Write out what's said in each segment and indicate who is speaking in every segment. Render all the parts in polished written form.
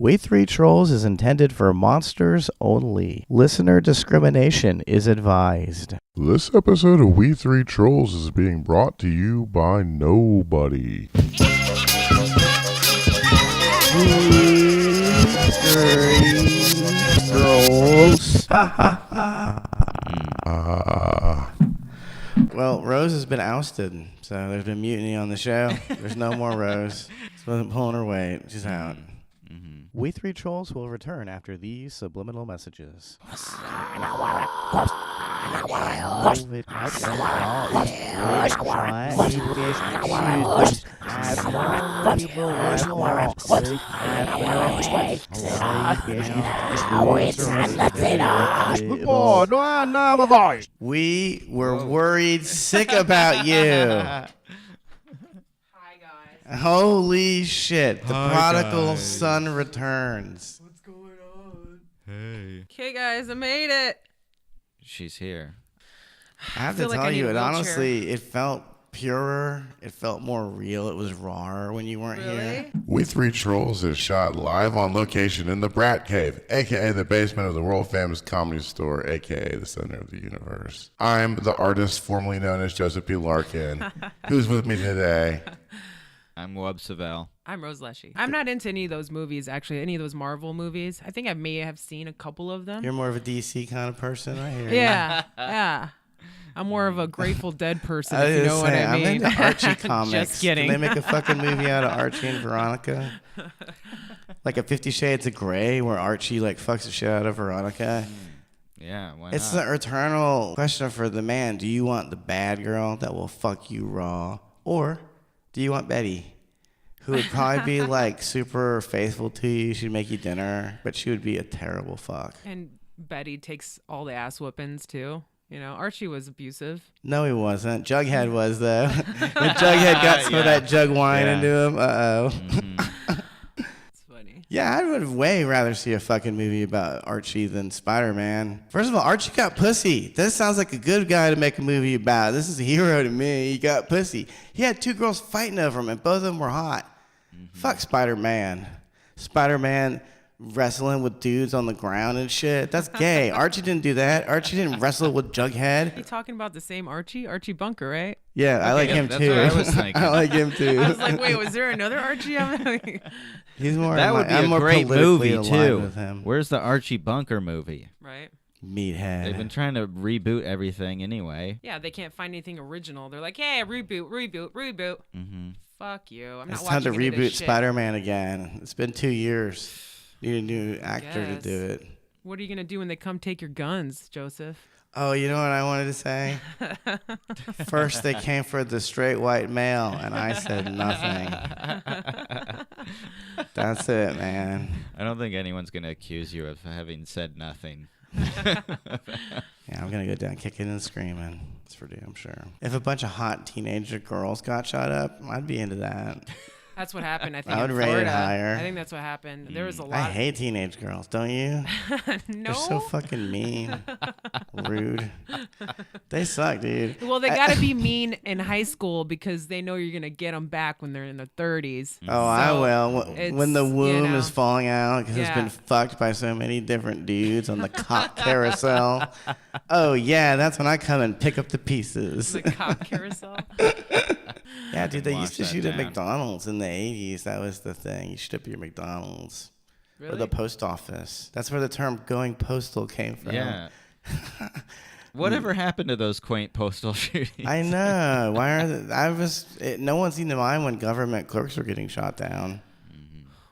Speaker 1: We Three Trolls is intended for monsters only. Listener discrimination is advised.
Speaker 2: This episode of We Three Trolls is being brought to you by nobody.
Speaker 1: Trolls. Well, Rose has been ousted, so there's been mutiny on the show. There's no more Rose. She wasn't pulling her weight. She's out. We Three Trolls will return after these subliminal messages. We were worried sick about you. Holy shit. The prodigal son returns.
Speaker 3: What's going on?
Speaker 4: Hey.
Speaker 3: Okay, guys, I made it.
Speaker 4: She's here.
Speaker 1: I have to tell you, honestly, it felt purer. It felt more real. It was rawer when you weren't here.
Speaker 2: We Three Trolls is shot live on location in the Brat Cave, a.k.a. the basement of the world-famous comedy store, a.k.a. the center of the universe. I'm the artist formerly known as Joseph P. Larkin. Who's with me today?
Speaker 4: I'm Savell.
Speaker 3: I'm Lleshi. I'm not into any of those movies, actually, any of those Marvel movies. I think I may have seen a couple of them.
Speaker 1: You're more of a DC kind of person, I hear.
Speaker 3: Yeah. I'm more of a Grateful Dead person, if you know what I mean.
Speaker 1: I'm into Archie comics.
Speaker 3: Just kidding.
Speaker 1: Can they make a fucking movie out of Archie and Veronica? Like a 50 Shades of Grey where Archie like fucks the shit out of Veronica?
Speaker 4: Yeah, why
Speaker 1: It's
Speaker 4: not?
Speaker 1: the eternal question for the man. Do you want the bad girl that will fuck you raw? Or do you want Betty, who would probably be like super faithful to you? She'd make you dinner, but she would be a terrible fuck.
Speaker 3: And Betty takes all the ass whoopings, too. You know, Archie was abusive.
Speaker 1: No, he wasn't. Jughead was, though. When Jughead got some of that jug wine into him,
Speaker 3: It's funny.
Speaker 1: Yeah, I would way rather see a fucking movie about Archie than Spider-Man. First of all, Archie got pussy. This sounds like a good guy to make a movie about. This is a hero to me. He got pussy. He had two girls fighting over him, and both of them were hot. Fuck Spider-Man. Spider-Man wrestling with dudes on the ground and shit. That's gay. Archie didn't do that. Archie didn't wrestle with Jughead.
Speaker 3: You talking about the same Archie? Archie Bunker, right?
Speaker 1: Yeah, I like him
Speaker 4: that's
Speaker 1: too.
Speaker 4: what I was thinking.
Speaker 1: I like him too.
Speaker 3: I was like, wait, was there another Archie?
Speaker 1: He's more.
Speaker 4: That would be
Speaker 1: I'm
Speaker 4: a
Speaker 1: more
Speaker 4: great
Speaker 1: politically
Speaker 4: movie,
Speaker 1: aligned
Speaker 4: too.
Speaker 1: with him.
Speaker 4: Where's the Archie Bunker movie?
Speaker 3: Right?
Speaker 1: Meathead.
Speaker 4: They've been trying to reboot everything anyway.
Speaker 3: Yeah, they can't find anything original. They're like, hey, reboot.
Speaker 4: Mm-hmm.
Speaker 3: Fuck you. I'm not
Speaker 1: It's time to
Speaker 3: watching any of this
Speaker 1: reboot
Speaker 3: shit.
Speaker 1: Spider-Man again. It's been 2 years. Need a new actor to
Speaker 3: Guess.
Speaker 1: do it.
Speaker 3: What are you going to do when they come take your guns, Joseph?
Speaker 1: Oh, you know what I wanted to say? First, they came for the straight white male, and I said nothing. That's it, man.
Speaker 4: I don't think anyone's going to accuse you of having said nothing.
Speaker 1: Yeah, I'm going to go down kicking and screaming. That's for damn sure. If a bunch of hot teenager girls got shot up, I'd be into that.
Speaker 3: That's what happened, I think,
Speaker 1: I would
Speaker 3: in
Speaker 1: rate it
Speaker 3: Florida.
Speaker 1: higher.
Speaker 3: I think that's what happened. There was a lot.
Speaker 1: I hate teenage girls, don't you?
Speaker 3: No.
Speaker 1: They're so fucking mean. Rude. They suck, dude.
Speaker 3: Well, they got to be mean in high school because they know you're going to get them back when they're in their 30s.
Speaker 1: Oh, I
Speaker 3: So
Speaker 1: will.
Speaker 3: it's,
Speaker 1: When the womb
Speaker 3: you know.
Speaker 1: is falling out because it's
Speaker 3: Yeah.
Speaker 1: been fucked by so many different dudes on the cock carousel. Oh, yeah, that's when I come and pick up the pieces.
Speaker 3: The cop carousel.
Speaker 1: Yeah, dude, they
Speaker 4: Watch
Speaker 1: used to
Speaker 4: that
Speaker 1: shoot at
Speaker 4: down.
Speaker 1: McDonald's in the 80s. That was the thing. You shoot up your McDonald's.
Speaker 3: Really?
Speaker 1: Or the post office. That's where the term going postal came from.
Speaker 4: Yeah. Whatever happened to those quaint postal shootings?
Speaker 1: I know. Why are no one seemed to mind when government clerks were getting shot down.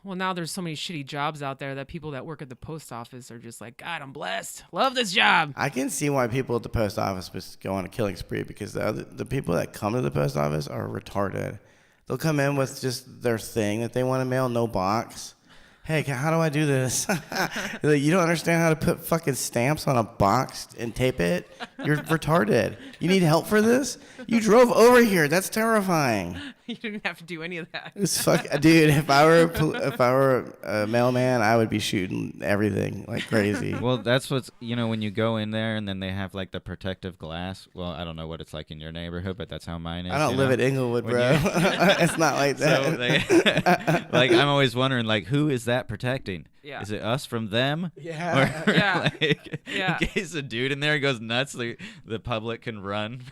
Speaker 3: Well, now there's so many shitty jobs out there that people that work at the post office are just like, God, I'm blessed. Love this job.
Speaker 1: I can see why people at the post office must go on a killing spree because the people that come to the post office are retarded. They'll come in with just their thing that they want to mail, no box. Hey, how do I do this? Like, you don't understand how to put fucking stamps on a box and tape it? You're retarded. You need help for this? You drove over here. That's terrifying.
Speaker 3: You didn't have to do any of that.
Speaker 1: It's dude. If I were a mailman, I would be shooting everything like crazy.
Speaker 4: Well, that's what's, when you go in there and then they have like the protective glass. Well, I don't know what it's like in your neighborhood, but that's how mine is.
Speaker 1: I don't live at Inglewood, bro. It's not like that.
Speaker 4: So like, I'm always wondering, like, who is that protecting?
Speaker 3: Yeah.
Speaker 4: Is it us from them?
Speaker 1: Yeah.
Speaker 4: Or,
Speaker 3: Yeah.
Speaker 4: like,
Speaker 3: Yeah.
Speaker 4: in case a dude in there goes nuts, the public can run.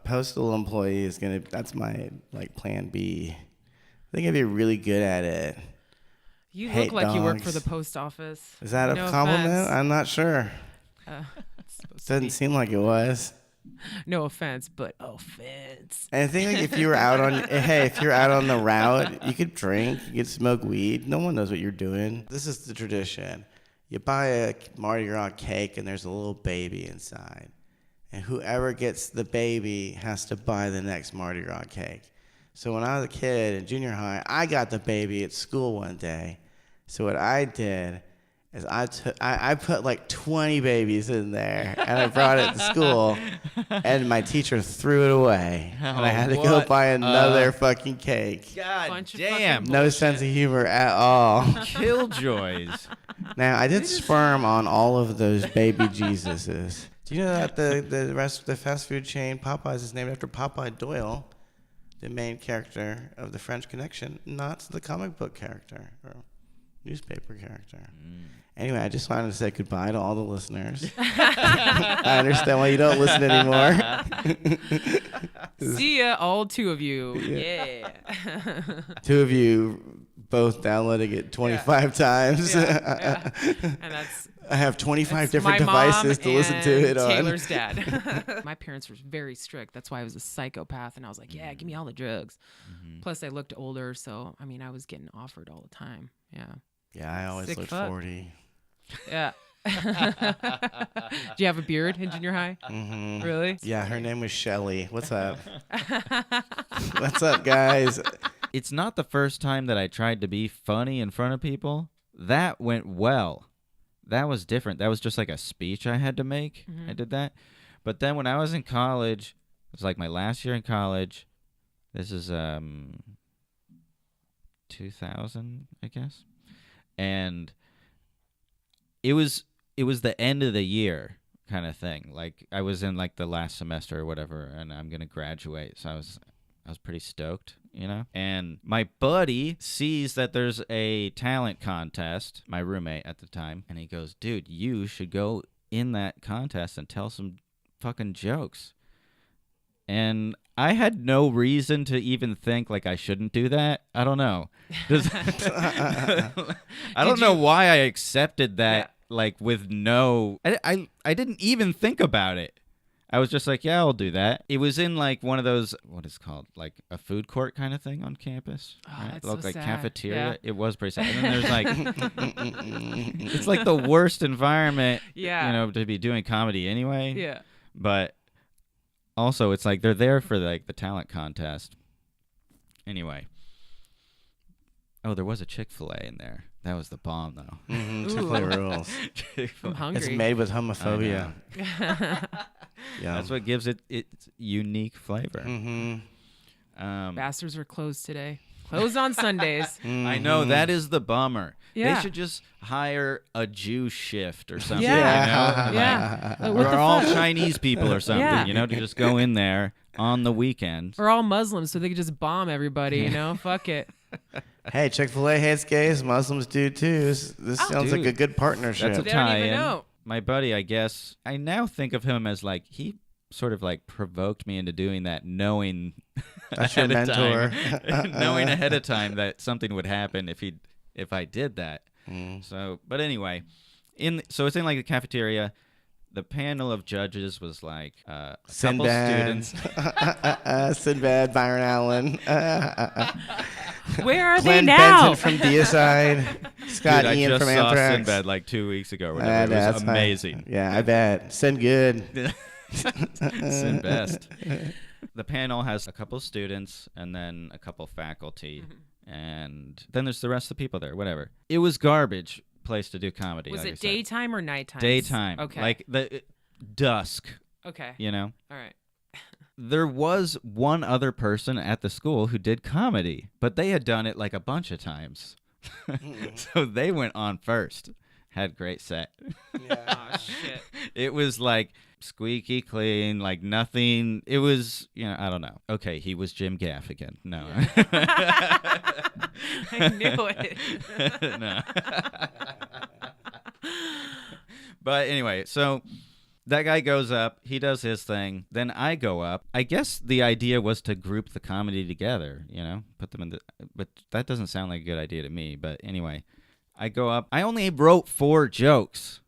Speaker 1: Postal employee is gonna. That's my plan B. I think I'd be really good at it.
Speaker 3: You
Speaker 1: Hate
Speaker 3: look like you work for
Speaker 1: dogs.
Speaker 3: the post office.
Speaker 1: Is that
Speaker 3: No
Speaker 1: a compliment?
Speaker 3: offense.
Speaker 1: I'm not sure.
Speaker 3: It's supposed to
Speaker 1: Doesn't
Speaker 3: be.
Speaker 1: seem like it was.
Speaker 3: No offense, but offense.
Speaker 1: And I think like if you were out on if you're out on the route, you could drink, you could smoke weed. No one knows what you're doing. This is the tradition. You buy a Mardi Gras cake and there's a little baby inside. And whoever gets the baby has to buy the next Mardi Gras cake. So when I was a kid in junior high, I got the baby at school one day. So what I did is I put like 20 babies in there, and I brought it to school, and my teacher threw it away. And I had to go
Speaker 4: what
Speaker 1: buy another fucking cake.
Speaker 4: God
Speaker 3: Bunch of
Speaker 4: damn.
Speaker 3: fucking
Speaker 1: No sense of humor at all.
Speaker 4: Killjoys.
Speaker 1: Now, I did sperm on all of those baby Jesuses. Do you know that the fast food chain Popeyes is named after Popeye Doyle, the main character of The French Connection, not the comic book character or newspaper character? Anyway, I just wanted to say goodbye to all the listeners. I understand why you don't listen anymore.
Speaker 3: See ya, all two of you. Yeah.
Speaker 1: Two of you both downloading it 25 times.
Speaker 3: Yeah. And that's
Speaker 1: I have 25
Speaker 3: It's
Speaker 1: different
Speaker 3: my mom
Speaker 1: devices to listen to
Speaker 3: and
Speaker 1: it on.
Speaker 3: Taylor's dad. My parents were very strict. That's why I was a psychopath, and I was like, "Yeah, give me all the drugs." Plus, I looked older, so I mean, I was getting offered all the time. Yeah,
Speaker 1: Yeah, I always
Speaker 3: Sick
Speaker 1: looked
Speaker 3: fuck.
Speaker 1: 40.
Speaker 3: yeah. Do you have a beard in junior high?
Speaker 1: Mm-hmm.
Speaker 3: Really?
Speaker 1: Yeah, her name was Shelly. What's up? What's up, guys?
Speaker 4: It's not the first time that I tried to be funny in front of people. That went well. That was different. That was just like a speech I had to make. I did that. But then when I was in college, it was like my last year in college. This is 2000, I guess. And it was the end of the year kind of thing. Like I was in like the last semester or whatever, and I'm going to graduate. So I was pretty stoked, And my buddy sees that there's a talent contest, my roommate at the time, and he goes, "Dude, you should go in that contest and tell some fucking jokes." And I had no reason to even think like I shouldn't do that. I don't know. I don't know why I accepted that like with no I didn't even think about it. I was just like, yeah, I'll do that. It was in like one of those, what is it called, like a food court kind of thing on campus.
Speaker 3: Oh,
Speaker 4: Right?
Speaker 3: that's
Speaker 4: It looked
Speaker 3: so
Speaker 4: like
Speaker 3: sad.
Speaker 4: cafeteria.
Speaker 3: Yeah.
Speaker 4: It was pretty sad. And then there's like, it's like the worst environment,
Speaker 3: Yeah.
Speaker 4: to be doing comedy anyway.
Speaker 3: Yeah.
Speaker 4: But also, it's like they're there for like the talent contest. Anyway. Oh, there was a Chick-fil-A in there. That was the bomb, though.
Speaker 1: Mm-hmm. Chick-fil-A rules.
Speaker 3: I'm hungry.
Speaker 1: It's made with homophobia. Yeah.
Speaker 4: That's what gives it its unique flavor.
Speaker 1: Mm-hmm.
Speaker 3: Bastards are closed today. Closed on Sundays.
Speaker 4: I know, that is the bummer.
Speaker 3: Yeah.
Speaker 4: They should just hire a Jew shift or something.
Speaker 3: Yeah.
Speaker 4: You know?
Speaker 3: Yeah. Like,
Speaker 4: Or
Speaker 3: what the
Speaker 4: all
Speaker 3: fuck?
Speaker 4: Chinese people or something,
Speaker 3: Yeah.
Speaker 4: to just go in there on the weekends.
Speaker 3: We're all Muslims, so they could just bomb everybody, Fuck it.
Speaker 1: Hey, Chick-fil-A hates gays. Muslims do too. This sounds like
Speaker 4: dude.
Speaker 1: a good partnership.
Speaker 4: That's a
Speaker 3: They don't even
Speaker 4: tie-in.
Speaker 3: know.
Speaker 4: My buddy, I guess, I now think of him as like, he sort of like provoked me into doing that, knowing
Speaker 1: That's your
Speaker 4: ahead of
Speaker 1: mentor.
Speaker 4: time, knowing ahead of time that something would happen if I did that. So, but anyway, so it's in like the cafeteria. The panel of judges was like a couple
Speaker 1: Sinbad.
Speaker 4: students.
Speaker 1: Sinbad, Byron Allen.
Speaker 3: Where are
Speaker 1: Glenn
Speaker 3: they now?
Speaker 1: Benton from Deicide. Scott
Speaker 4: Dude, I
Speaker 1: Ian
Speaker 4: just
Speaker 1: from
Speaker 4: saw
Speaker 1: Anthrax.
Speaker 4: Sinbad like 2 weeks ago. Or
Speaker 1: Ah,
Speaker 4: whatever. It
Speaker 1: that's
Speaker 4: was
Speaker 1: fine.
Speaker 4: amazing.
Speaker 1: Yeah, I bet. Send good.
Speaker 4: Sin best. The panel has a couple students and then a couple faculty, and then there's the rest of the people there. Whatever. It was garbage place to do comedy.
Speaker 3: Was
Speaker 4: like I
Speaker 3: it
Speaker 4: said.
Speaker 3: daytime or nighttime?
Speaker 4: Daytime.
Speaker 3: Okay.
Speaker 4: Like the dusk.
Speaker 3: Okay.
Speaker 4: You know.
Speaker 3: All right.
Speaker 4: There was one other person at the school who did comedy, but they had done it like a bunch of times. So they went on first. Had great set.
Speaker 3: Oh, shit.
Speaker 4: It was like squeaky clean, like nothing. It was, I don't know. Okay, he was Jim Gaffigan. No.
Speaker 3: I knew it.
Speaker 4: No. But anyway, so that guy goes up. He does his thing. Then I go up. I guess the idea was to group the comedy together, put them in the. But that doesn't sound like a good idea to me. But anyway, I go up. I only wrote 4 jokes.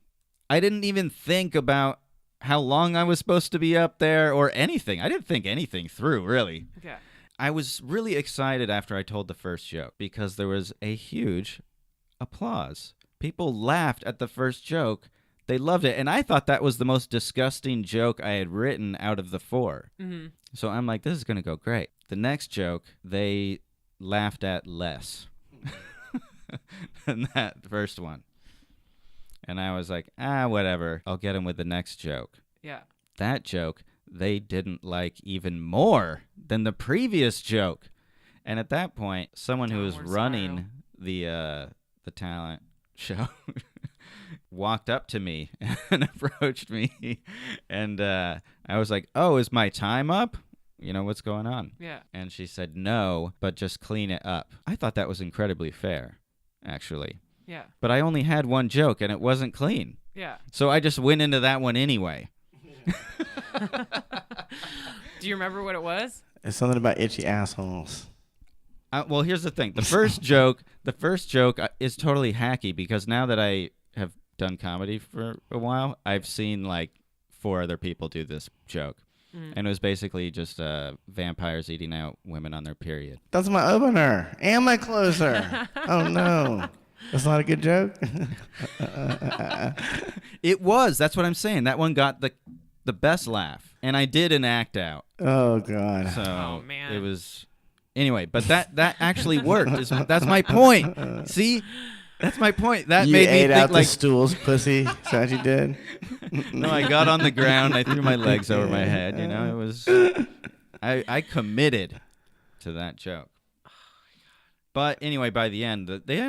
Speaker 4: I didn't even think about how long I was supposed to be up there or anything. I didn't think anything through, really.
Speaker 3: Okay.
Speaker 4: I was really excited after I told the first joke because there was a huge applause. People laughed at the first joke. They loved it. And I thought that was the most disgusting joke I had written out of the 4.
Speaker 3: Mm-hmm.
Speaker 4: So I'm like, this is going to go great. The next joke, they laughed at less than that first one. And I was like, whatever. I'll get them with the next joke.
Speaker 3: Yeah.
Speaker 4: That joke, they didn't like even more than the previous joke. And at that point, someone who was
Speaker 3: Downward
Speaker 4: running the talent show walked up to me and approached me. And I was like, oh, is my time up? What's going on?
Speaker 3: Yeah.
Speaker 4: And she said, no, but just clean it up. I thought that was incredibly fair, actually.
Speaker 3: Yeah.
Speaker 4: But I only had one joke, and it wasn't clean.
Speaker 3: Yeah.
Speaker 4: So I just went into that one anyway.
Speaker 3: Do you remember what it was?
Speaker 1: It's something about itchy assholes.
Speaker 4: Well, here's the thing. The first joke is totally hacky because now that I have done comedy for a while, I've seen like 4 other people do this joke. And it was basically just vampires eating out women on their period.
Speaker 1: That's my opener and my closer. Oh, no. That's not a good joke?
Speaker 4: It was. That's what I'm saying. That one got the best laugh. And I did an act out.
Speaker 1: Oh, God.
Speaker 4: So
Speaker 3: Oh, man.
Speaker 4: it was... Anyway, but that actually worked. That's my point. See? That's my point. That
Speaker 1: You
Speaker 4: made me
Speaker 1: ate
Speaker 4: think
Speaker 1: out
Speaker 4: like...
Speaker 1: the stools, pussy. Is that what you did?
Speaker 4: No, I got on the ground. I threw my legs over my head. It was... I committed to that joke. But anyway, by the end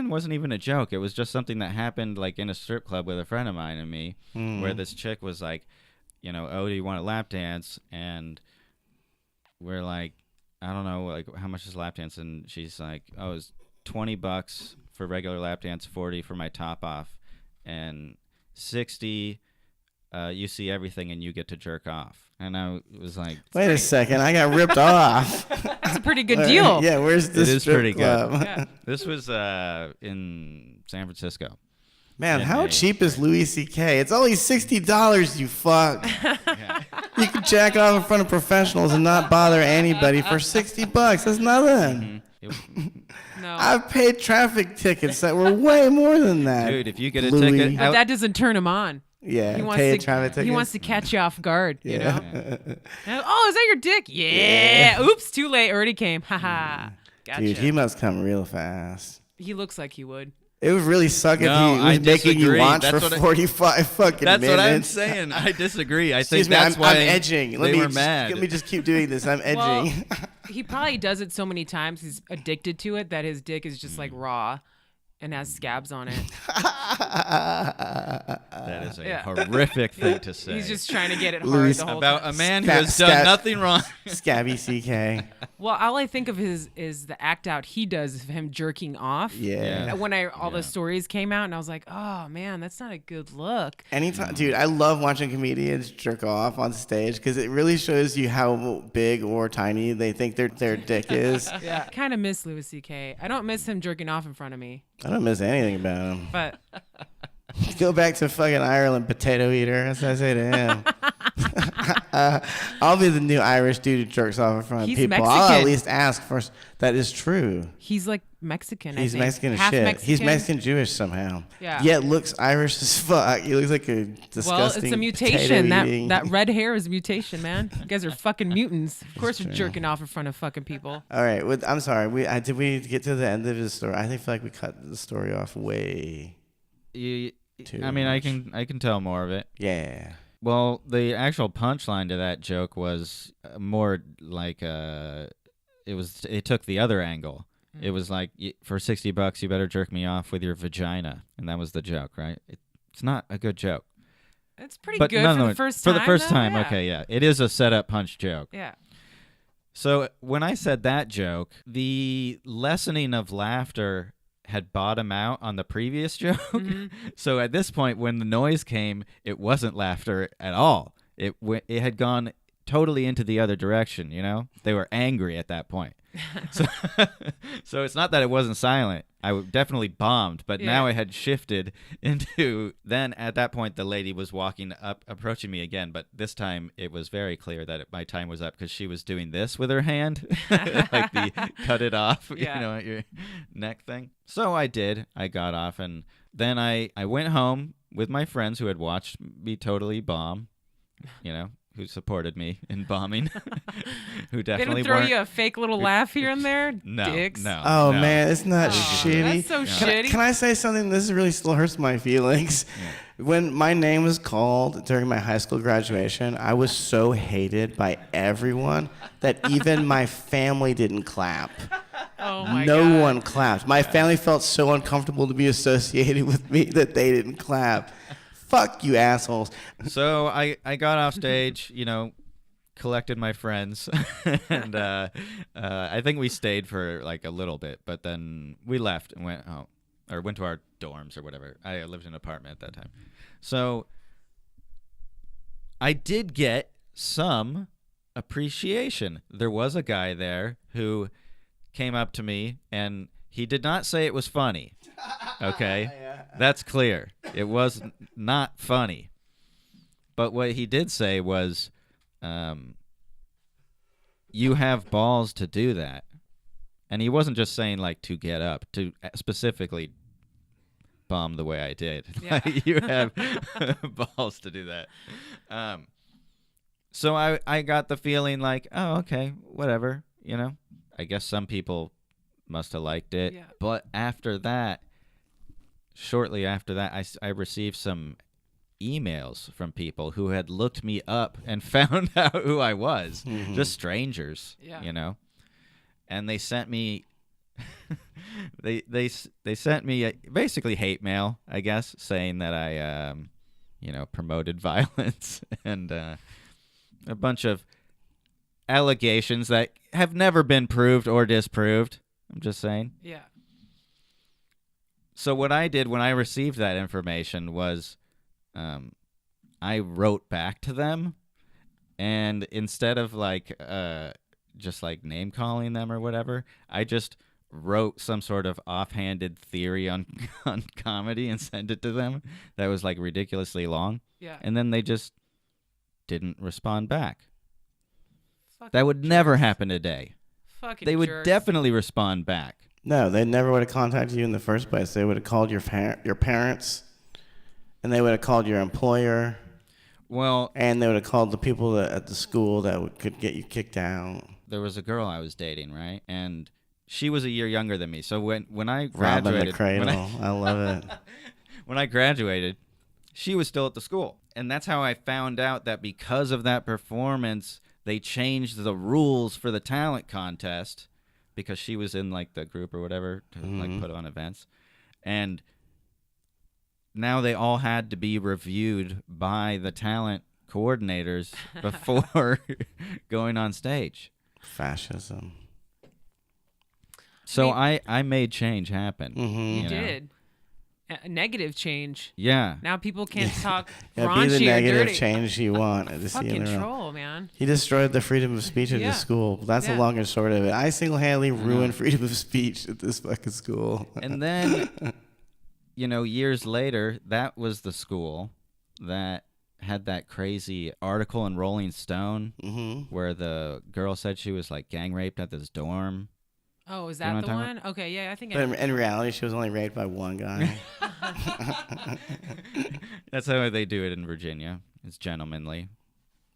Speaker 4: wasn't even a joke. It was just something that happened like in a strip club with a friend of mine and me, where this chick was like, oh, do you want a lap dance? And we're like, I don't know, like how much is lap dance? And she's like, oh, it's $20 for regular lap dance, 40 for my top off, and 60. You see everything and you get to jerk off. And I was like,
Speaker 1: Wait a second. I got ripped off.
Speaker 3: That's a pretty good deal.
Speaker 1: Yeah, where's this
Speaker 4: It is
Speaker 1: strip
Speaker 4: pretty good.
Speaker 1: club?
Speaker 3: Yeah.
Speaker 4: this was in San Francisco.
Speaker 1: Man,
Speaker 4: In
Speaker 1: how
Speaker 4: a-
Speaker 1: cheap is Louis C.K.? It's only $60, you fuck.
Speaker 4: Yeah.
Speaker 1: You can jack off in front of professionals and not bother anybody for $60. That's nothing.
Speaker 4: It-
Speaker 3: No.
Speaker 1: I've paid traffic tickets that were way more than that.
Speaker 4: Dude, if you get a
Speaker 1: Louis.
Speaker 4: ticket,
Speaker 3: But that doesn't turn him on.
Speaker 1: Yeah,
Speaker 3: He wants
Speaker 1: pay
Speaker 3: to.
Speaker 1: traffic tickets.
Speaker 3: He wants to catch you off guard. You
Speaker 1: Yeah.
Speaker 3: know. Oh, is that your dick? Yeah. Oops, too late. Already came. Haha. Gotcha.
Speaker 1: Dude, he must come real fast.
Speaker 3: He looks like he would.
Speaker 1: It would really suck if
Speaker 4: No,
Speaker 1: he
Speaker 4: I
Speaker 1: was making you
Speaker 4: disagree.
Speaker 1: watch
Speaker 4: That's
Speaker 1: for
Speaker 4: what I-
Speaker 1: 45 fucking
Speaker 4: that's
Speaker 1: minutes.
Speaker 4: what I'm saying. I disagree. I
Speaker 1: Excuse
Speaker 4: think
Speaker 1: me,
Speaker 4: that's
Speaker 1: I'm
Speaker 4: why
Speaker 1: edging.
Speaker 4: they
Speaker 1: Let me
Speaker 4: were
Speaker 1: just,
Speaker 4: mad.
Speaker 1: Let me just keep doing this. I'm edging.
Speaker 3: Well, he probably does it so many times. He's addicted to it that his dick is just like raw and has scabs on it.
Speaker 4: That is a
Speaker 3: Yeah.
Speaker 4: horrific thing to say.
Speaker 3: He's just trying to get it hard
Speaker 1: Louis-
Speaker 3: the whole
Speaker 4: about
Speaker 3: time.
Speaker 4: a man who
Speaker 1: Scat-
Speaker 4: has done
Speaker 1: scat-
Speaker 4: nothing wrong.
Speaker 1: Scabby CK.
Speaker 3: Well, all I think of is the act out he does of him jerking off.
Speaker 1: Yeah.
Speaker 3: When all the stories came out, and I was like, oh man, that's not a good look.
Speaker 1: Anytime, dude, I love watching comedians jerk off on stage because it really shows you how big or tiny they think their dick is.
Speaker 3: Yeah, I kind of miss Louis C.K. I don't miss him jerking off in front of me,
Speaker 1: I don't miss anything about him.
Speaker 3: but
Speaker 1: Go back to fucking Ireland, potato eater. That's what I say to him. I'll be the new Irish dude who jerks off in front of
Speaker 3: He's
Speaker 1: people. I'll
Speaker 3: Mexican.
Speaker 1: at least ask first. That is true.
Speaker 3: he's like Mexican.
Speaker 1: He's
Speaker 3: I think.
Speaker 1: Mexican as
Speaker 3: Half
Speaker 1: shit.
Speaker 3: Mexican.
Speaker 1: He's Mexican Jewish somehow.
Speaker 3: Yeah.
Speaker 1: Yet looks Irish as fuck. He looks like a disgusting.
Speaker 3: Well, it's a mutation.
Speaker 1: potato-eating-
Speaker 3: That red hair is a mutation, man. You guys are fucking mutants. Of course, you're jerking off in front of fucking people.
Speaker 1: All right. I'm sorry. Did we get to the end of the story? I feel like we cut the story off way.
Speaker 4: You,
Speaker 1: Too
Speaker 4: I mean,
Speaker 1: much.
Speaker 4: I can tell more of it.
Speaker 1: Yeah.
Speaker 4: Well, the actual punchline to that joke was more like it took the other angle. It was like, for $60, you better jerk me off with your vagina, and that was the joke, right? It's not a good joke.
Speaker 3: It's pretty good for the first time.
Speaker 4: For the first
Speaker 3: though,
Speaker 4: time,
Speaker 3: yeah.
Speaker 4: okay, yeah, it is a setup punch joke.
Speaker 3: Yeah.
Speaker 4: So when I said that joke, the lessening of laughter had bottomed out on the previous joke. So at this point, when the noise came, it wasn't laughter at all. It had gone totally into the other direction, you know? They were angry at that point. So it's not that it wasn't silent. I definitely bombed, but now it had shifted into, then at that point the lady was walking up, approaching me again, but this time it was very clear that my time was up because she was doing this with her hand, like the cut it off, you know, at your neck thing. So I did. I got off, and then I went home with my friends who had watched me totally bomb, you know, who supported me in bombing, who definitely
Speaker 3: They didn't throw
Speaker 4: weren't.
Speaker 3: you a fake little laugh here and there?
Speaker 4: No,
Speaker 3: Dicks.
Speaker 4: no.
Speaker 1: Oh
Speaker 4: no.
Speaker 1: man, isn't that shitty?
Speaker 3: That's so shitty.
Speaker 1: Can I say something? This really still hurts my feelings. When my name was called during my high school graduation, I was so hated by everyone that even my family didn't clap.
Speaker 3: Oh my God.
Speaker 1: No one clapped. My family felt so uncomfortable to be associated with me that they didn't clap. Fuck you assholes.
Speaker 4: So I got off stage, you know, collected my friends, and I think we stayed for like a little bit, but then we left and went home, or went to our dorms or whatever. I lived in an apartment at that time. So I did get some appreciation. There was a guy there who came up to me, and he did not say it was funny. Okay? That's clear. It was not funny. But what he did say was, you have balls to do that. And he wasn't just saying, like, to get up, to specifically bomb the way I did.
Speaker 3: Yeah.
Speaker 4: Like, you have balls to do that. So I got the feeling like, oh, okay, whatever, you know. I guess some people must have liked it.
Speaker 3: Yeah.
Speaker 4: But after that, shortly after that, I received some emails from people who had looked me up and found out who I was. Just strangers, you know. And they sent me they sent me basically hate mail, I guess, saying that I you know, promoted violence and a bunch of allegations that have never been proved or disproved. I'm just saying.
Speaker 3: Yeah.
Speaker 4: So what I did when I received that information was I wrote back to them, and instead of like just like name calling them or whatever, I just wrote some sort of offhanded theory on comedy and sent it to them that was like ridiculously long.
Speaker 3: Yeah.
Speaker 4: And then they just didn't respond back.
Speaker 3: Fucking
Speaker 4: That would
Speaker 3: jerks.
Speaker 4: never happen today.
Speaker 3: Fucking
Speaker 4: They would
Speaker 3: jerks.
Speaker 4: definitely respond back.
Speaker 1: No, they never would have contacted you in the first place. They would have called your parents, and they would have called your employer,
Speaker 4: Well,
Speaker 1: and they would have called the people at the school that could get you kicked out.
Speaker 4: there was a girl I was dating, right? And she was a year younger than me. So when I
Speaker 1: Robbing
Speaker 4: graduated,
Speaker 1: the cradle. I love it.
Speaker 4: when I graduated, she was still at the school. And that's how I found out that because of that performance, they changed the rules for the talent contest because she was in like the group or whatever to like put on events. And now they all had to be reviewed by the talent coordinators before going on stage.
Speaker 1: Fascism.
Speaker 4: So I made change happen.
Speaker 3: You
Speaker 4: know?
Speaker 3: did. A negative change.
Speaker 4: Yeah.
Speaker 3: Now people can't talk
Speaker 1: Yeah,
Speaker 3: raunchy
Speaker 1: be the negative
Speaker 3: or dirty.
Speaker 1: change you want. To see
Speaker 3: Fucking
Speaker 1: in the room.
Speaker 3: troll, man.
Speaker 1: He destroyed the freedom of speech at
Speaker 3: Yeah.
Speaker 1: his school. That's the
Speaker 3: Yeah.
Speaker 1: long and short of it. I single-handedly ruined freedom of speech at this fucking school.
Speaker 4: And then, you know, years later, that was the school that had that crazy article in Rolling Stone where the girl said she was like gang raped at this dorm.
Speaker 3: Oh, is
Speaker 4: You know
Speaker 3: that
Speaker 4: what
Speaker 3: the
Speaker 4: I'm talking
Speaker 3: one? Okay, yeah, I think
Speaker 1: But
Speaker 3: I
Speaker 1: in reality, she was only raped by one guy.
Speaker 4: That's how they do it in Virginia. It's gentlemanly.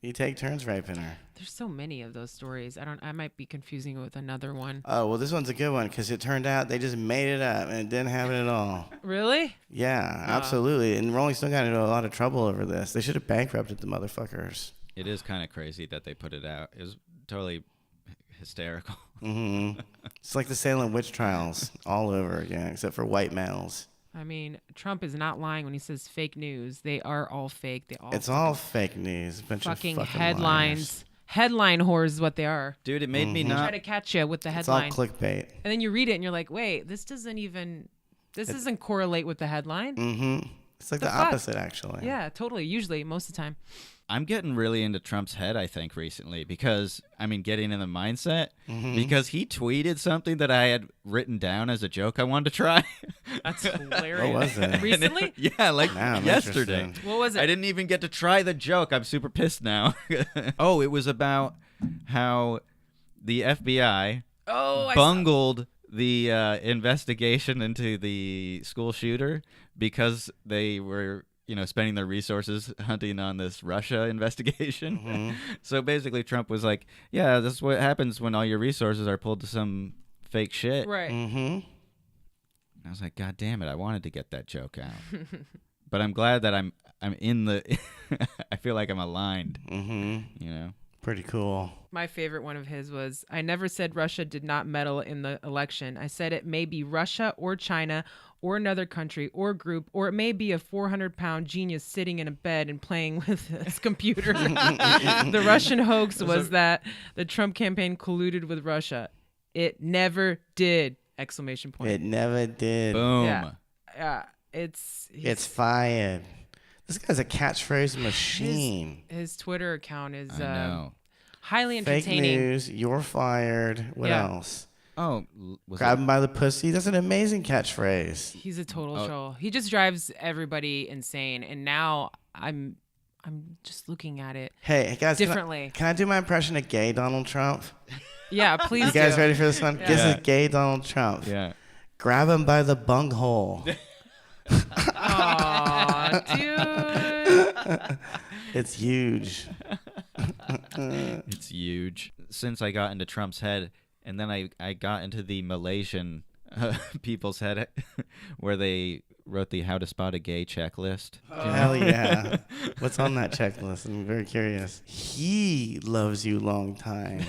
Speaker 1: You take turns raping her.
Speaker 3: There's so many of those stories. I might be confusing it with another one.
Speaker 1: Oh, well, this one's a good one because it turned out they just made it up and it didn't happen at all.
Speaker 3: Really?
Speaker 1: Yeah, absolutely. And Rolling Stone got into a lot of trouble over this. They should have bankrupted the motherfuckers.
Speaker 4: It is kind of crazy that they put it out. It was totally hysterical.
Speaker 1: It's like the Salem witch trials all over again, except for white males.
Speaker 3: I mean, Trump is not lying when he says fake news. They are all fake.
Speaker 1: It's all fake news. A bunch
Speaker 3: fucking
Speaker 1: of fucking
Speaker 3: headlines.
Speaker 1: liars.
Speaker 3: Headline whores is what they are.
Speaker 4: Dude, it made me
Speaker 3: Try
Speaker 4: not.
Speaker 3: to catch you with the
Speaker 1: It's all
Speaker 3: headline.
Speaker 1: clickbait.
Speaker 3: And then you read it and you're like, wait, this doesn't correlate with the headline.
Speaker 1: It's like the
Speaker 3: fuck?
Speaker 1: opposite, actually.
Speaker 3: Yeah, totally. Usually, most of the time.
Speaker 4: I'm getting really into Trump's head, I think, recently because, getting in the mindset because he tweeted something that I had written down as a joke I wanted to try.
Speaker 3: That's hilarious.
Speaker 1: What was it?
Speaker 3: Recently?
Speaker 4: Yeah, like
Speaker 1: Now I'm
Speaker 4: yesterday.
Speaker 1: interested.
Speaker 3: What was it?
Speaker 4: I didn't even get to try the joke. I'm super pissed now. Oh, it was about how the FBI bungled the investigation into the school shooter because they were spending their resources hunting on this Russia investigation. So basically Trump was like, yeah, this is what happens when all your resources are pulled to some fake shit.
Speaker 3: Right.
Speaker 4: And I was like, God damn it, I wanted to get that joke out. But I'm glad that I'm in the I feel like I'm aligned.
Speaker 1: Pretty cool.
Speaker 3: My favorite one of his was, I never said Russia did not meddle in the election. I said it may be Russia or China or another country or group, or it may be a 400-pound genius sitting in a bed and playing with his computer. The Russian hoax was that the Trump campaign colluded with Russia. It never did! Exclamation point.
Speaker 1: It never did.
Speaker 4: Boom.
Speaker 3: Yeah.
Speaker 1: It's fired. This guy's a catchphrase machine.
Speaker 3: His Twitter account is
Speaker 4: I know.
Speaker 3: highly
Speaker 1: Fake
Speaker 3: entertaining.
Speaker 1: news. You're fired. What
Speaker 3: Yeah.
Speaker 1: else?
Speaker 4: Oh, was
Speaker 1: Grab
Speaker 4: it?
Speaker 1: him by the pussy. That's an amazing catchphrase.
Speaker 3: He's a total troll. He just drives everybody insane. And now I'm just looking at it.
Speaker 1: Hey guys,
Speaker 3: Differently.
Speaker 1: Can I do my impression of gay Donald Trump?
Speaker 3: Yeah, please.
Speaker 1: You guys
Speaker 3: do.
Speaker 1: ready for this one? This is gay Donald Trump.
Speaker 4: Yeah.
Speaker 1: Grab him by the bunghole.
Speaker 3: Aw, dude.
Speaker 1: It's huge.
Speaker 4: It's huge. Since I got into Trump's head, and then I got into the Malaysian people's head, where they wrote the how to spot a gay checklist.
Speaker 1: Hell yeah. What's on that checklist? I'm very curious. He loves you long time.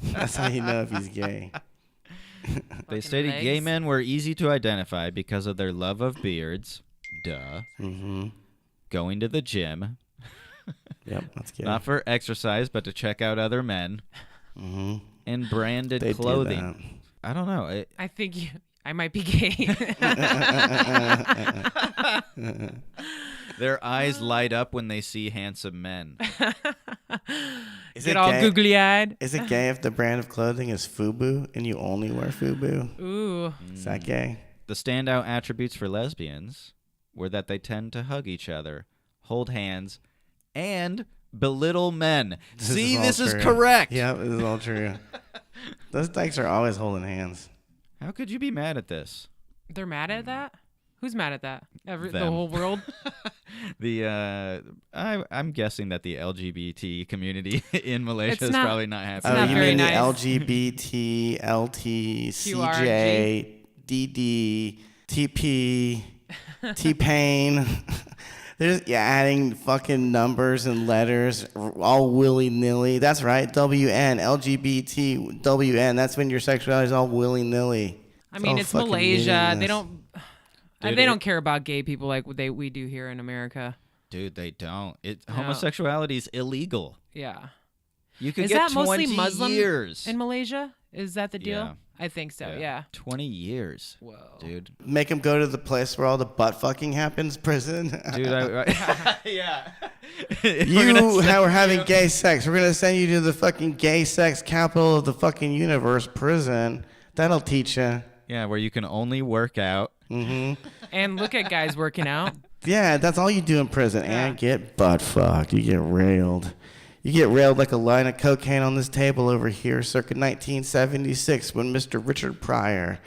Speaker 1: That's how you know if he's gay.
Speaker 4: They stated
Speaker 3: legs.
Speaker 4: gay men were easy to identify because of their love of beards. Duh. Going to the gym.
Speaker 1: Yep, that's gay.
Speaker 4: Not for exercise, but to check out other men. And branded
Speaker 1: They do
Speaker 4: clothing. I don't know.
Speaker 3: I think I might be gay.
Speaker 4: Their eyes light up when they see handsome men.
Speaker 1: Is
Speaker 3: Get
Speaker 1: it
Speaker 3: all
Speaker 1: gay?
Speaker 3: googly-eyed.
Speaker 1: Is it gay if the brand of clothing is FUBU and you only wear FUBU?
Speaker 3: Ooh.
Speaker 1: Is that gay?
Speaker 4: The standout attributes for lesbians were that they tend to hug each other, hold hands, and belittle men. See,
Speaker 1: all
Speaker 4: this is
Speaker 1: true.
Speaker 4: correct.
Speaker 1: Yep, this is all true. Those dykes are always holding hands.
Speaker 4: How could you be mad at this?
Speaker 3: They're mad at that? Who's mad at that? The
Speaker 4: Them.
Speaker 3: whole world?
Speaker 4: I'm guessing that the LGBT community in Malaysia
Speaker 3: It's
Speaker 4: is
Speaker 3: not-
Speaker 4: probably not happy.
Speaker 3: it's not
Speaker 1: you
Speaker 3: very
Speaker 1: mean
Speaker 3: nice.
Speaker 1: the LGBT, LT, CJ, DD, TP, T-Pain? They're just adding fucking numbers and letters all willy-nilly. That's right, WN, LGBT, WN. That's when your sexuality is all willy-nilly.
Speaker 3: I mean,
Speaker 1: all
Speaker 3: it's
Speaker 1: fucking
Speaker 3: Malaysia. They
Speaker 1: meaningless.
Speaker 3: don't.
Speaker 4: Dude,
Speaker 3: They don't care about gay people like we do here in America.
Speaker 4: Dude, they don't.
Speaker 3: No.
Speaker 4: Homosexuality is illegal.
Speaker 3: Yeah.
Speaker 4: You could
Speaker 3: Is
Speaker 4: get
Speaker 3: that mostly
Speaker 4: 20
Speaker 3: Muslim
Speaker 4: years.
Speaker 3: in Malaysia? Is that the deal?
Speaker 4: Yeah.
Speaker 3: I think so. Yeah.
Speaker 4: 20 years.
Speaker 3: Whoa.
Speaker 4: Dude.
Speaker 1: Make them go to the place where all the butt fucking happens, prison.
Speaker 4: Dude, yeah.
Speaker 1: You are having gay sex. We're going to send you to the fucking gay sex capital of the fucking universe, prison. That'll teach you.
Speaker 4: Yeah, where you can only work out.
Speaker 3: And look at guys working out.
Speaker 1: Yeah, that's all you do in prison. And get butt fucked. You get railed. You get railed like a line of cocaine on this table over here circa 1976 when Mr. Richard Pryor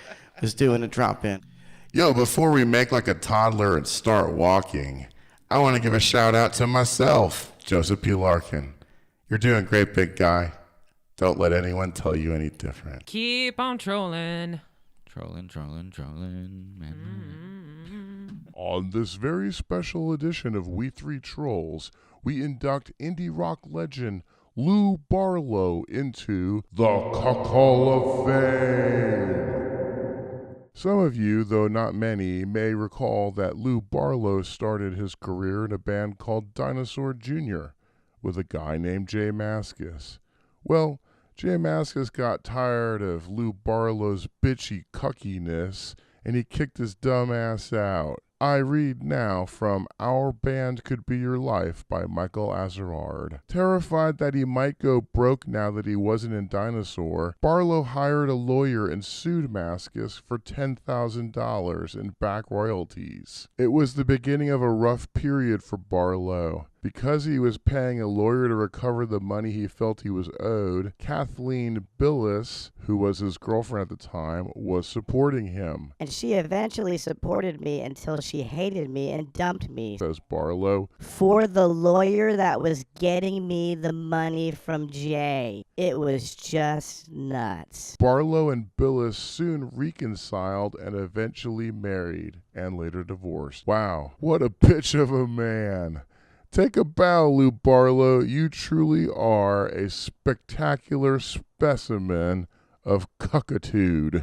Speaker 1: was doing a drop-in.
Speaker 2: Yo, before we make like a toddler and start walking, I want to give a shout out to myself. Joseph P. Larkin. You're doing great, big guy. Don't let anyone tell you any different.
Speaker 3: Keep on trolling.
Speaker 4: Trolling, man.
Speaker 2: On this very special edition of We Three Trolls, we induct indie rock legend Lou Barlow into the Hall of Fame. Some of you, though not many, may recall that Lou Barlow started his career in a band called Dinosaur Jr. with a guy named Jay Mascis. Well, Jay Mascis got tired of Lou Barlow's bitchy cuckiness, and he kicked his dumb ass out. I read now from Our Band Could Be Your Life by Michael Azerrad. Terrified that he might go broke now that he wasn't in Dinosaur, Barlow hired a lawyer and sued Mascis for $10,000 in back royalties. It was the beginning of a rough period for Barlow. Because he was paying a lawyer to recover the money he felt he was owed, Kathleen Billis, who was his girlfriend at the time, was supporting him.
Speaker 5: And she eventually supported me until she hated me and dumped me.
Speaker 2: Says Barlow.
Speaker 5: For the lawyer that was getting me the money from Jay. It was just nuts.
Speaker 2: Barlow and Billis soon reconciled and eventually married, and later divorced. Wow, what a bitch of a man. Take a bow, Lou Barlow. You truly are a spectacular specimen of cuckitude.